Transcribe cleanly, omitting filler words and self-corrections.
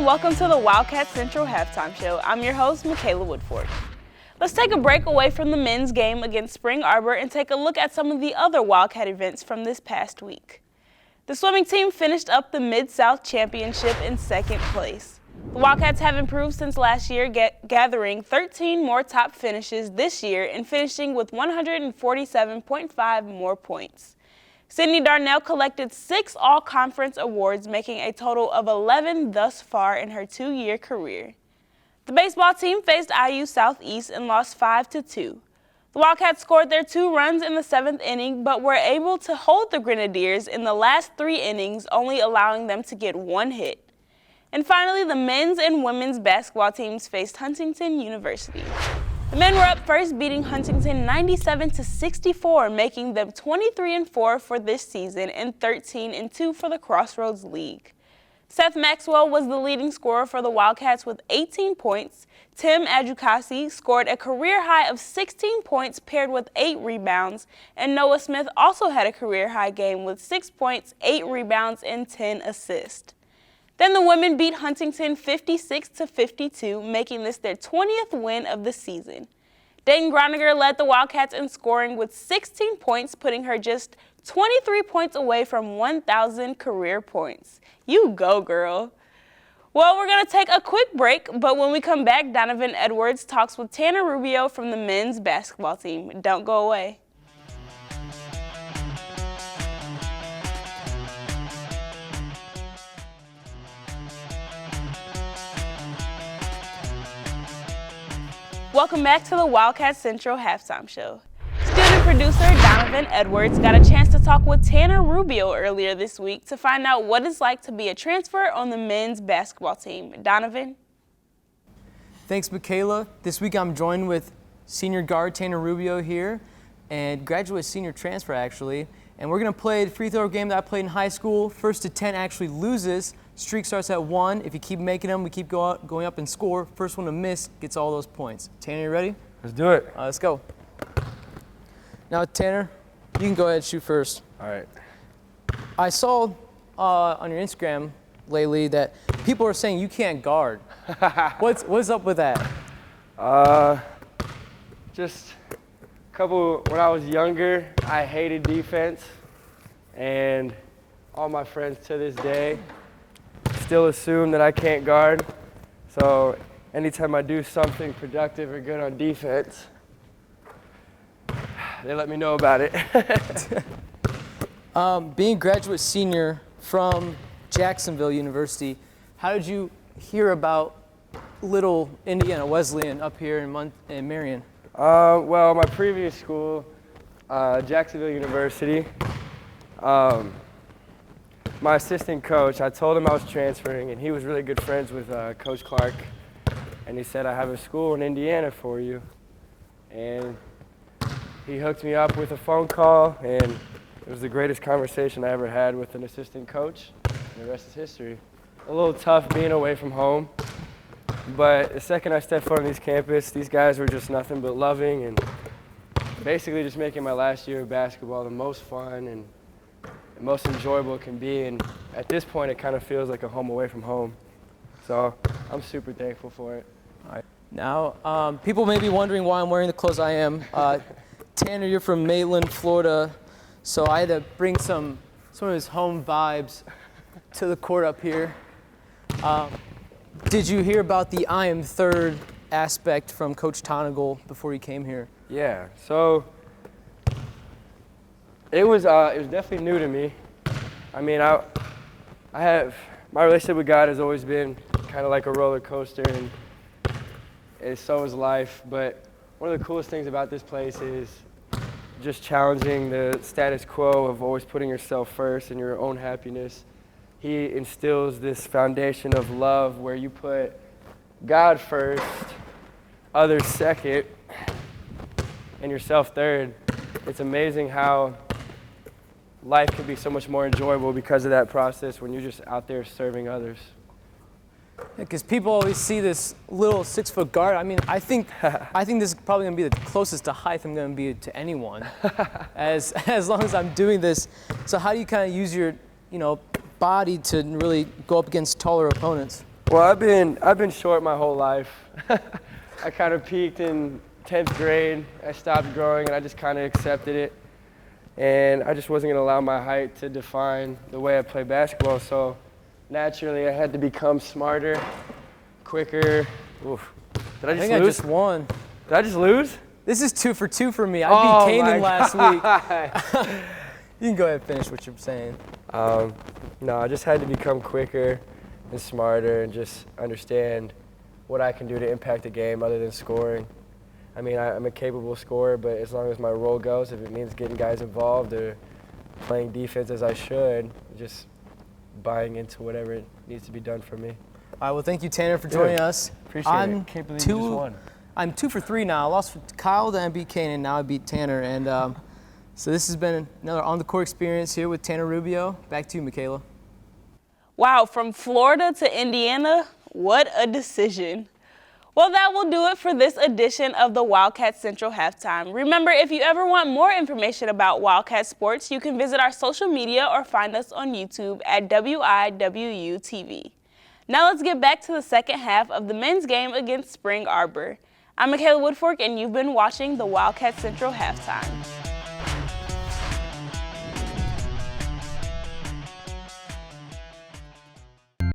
welcome to the Wildcat Central Halftime Show. I'm your host, Michaela Woodford. Let's take a break away from the men's game against Spring Arbor and take a look at some of the other Wildcat events from this past week. The swimming team finished up the Mid-South Championship in second place. The Wildcats have improved since last year, gathering 13 more top finishes this year and finishing with 147.5 more points. Sydney Darnell collected 6 all-conference awards, making a total of 11 thus far in her 2-year career. The baseball team faced IU Southeast and lost 5-2. The Wildcats scored their 2 runs in the 7th inning, but were able to hold the Grenadiers in the last 3 innings, only allowing them to get 1 hit. And finally, the men's and women's basketball teams faced Huntington University. The men were up first, beating Huntington 97-64, making them 23-4 for this season and 13-2 for the Crossroads League. Seth Maxwell was the leading scorer for the Wildcats with 18 points. Tim Adjukasi scored a career high of 16 points paired with 8 rebounds, and Noah Smith also had a career high game with 6 points, 8 rebounds, and 10 assists. Then the women beat Huntington 56-52, making this their 20th win of the season. Dayton Groninger led the Wildcats in scoring with 16 points, putting her just 23 points away from 1,000 career points. You go, girl. Well, we're going to take a quick break, but when we come back, Donovan Edwards talks with Tanner Rubio from the men's basketball team. Don't go away. Welcome back to the Wildcat Central Halftime Show. Student producer Donovan Edwards got a chance to talk with Tanner Rubio earlier this week to find out what it's like to be a transfer on the men's basketball team. Donovan? Thanks, Michaela. This week I'm joined with senior guard Tanner Rubio here and graduate senior transfer, actually. And we're going to play the free throw game that I played in high school. 1st to 10 actually loses. Streak starts at 1. If you keep making them, we keep going up and score. First one to miss gets all those points. Tanner, you ready? Let's do it. Let's go. Now, Tanner, you can go ahead and shoot first. All right. I saw on your Instagram lately that people are saying you can't guard. What's up with that? Just a couple, when I was younger, I hated defense. And all my friends to this day still assume that I can't guard. So anytime I do something productive or good on defense, they let me know about it. Being a graduate senior from Jacksonville University, how did you hear about Little Indiana Wesleyan up here in Marion? Well, my previous school, Jacksonville University, my assistant coach, I told him I was transferring, and he was really good friends with Coach Clark, and he said, I have a school in Indiana for you. And he hooked me up with a phone call, and it was the greatest conversation I ever had with an assistant coach, and the rest is history. A little tough being away from home, but the second I stepped foot on this campus, these guys were just nothing but loving and basically just making my last year of basketball the most fun and the most enjoyable it can be. And at this point, it kind of feels like a home away from home. So I'm super thankful for it. All right. Now, people may be wondering why I'm wearing the clothes I am. Tanner, you're from Maitland, Florida, so I had to bring some of his home vibes to the court up here. Did you hear about the I am third aspect from Coach Tonigal before he came here? Yeah, so it was definitely new to me. I mean, I have, my relationship with God has always been kind of like a roller coaster, and so is life. But one of the coolest things about this place is just challenging the status quo of always putting yourself first and your own happiness. He instills this foundation of love where you put God first, others second, and yourself third. It's amazing how life can be so much more enjoyable because of that process when you're just out there serving others. Because people always see this little 6-foot guard. I mean, I think this is probably going to be the closest to height I'm going to be to anyone, as long as I'm doing this. So how do you kind of use your, body to really go up against taller opponents? Well, I've been short my whole life. I kind of peaked in 10th grade. I stopped growing and I just kind of accepted it. And I just wasn't going to allow my height to define the way I play basketball. So naturally, I had to become smarter, quicker. Oof. Did I just I think lose? I just won. Did I just lose? This is 2 for 2 for me. I beat Kanan last week. week. You can go ahead and finish what you're saying. No, I just had to become quicker and smarter and just understand what I can do to impact the game other than scoring. I mean, I'm a capable scorer, but as long as my role goes, if it means getting guys involved or playing defense as I should, just buying into whatever needs to be done for me. All right, well, thank you, Tanner, for joining us. Appreciate it. Can't believe you just won. I'm 2 for 3 now. I lost to Kyle, then I beat Kanan, now I beat Tanner. And so this has been another on-the-court experience here with Tanner Rubio. Back to you, Michaela. Wow, from Florida to Indiana, what a decision. Well, that will do it for this edition of the Wildcat Central Halftime. Remember, if you ever want more information about Wildcat sports, you can visit our social media or find us on YouTube at WIWU-TV. Now let's get back to the second half of the men's game against Spring Arbor. I'm Michaela Woodfork, and you've been watching the Wildcat Central Halftime.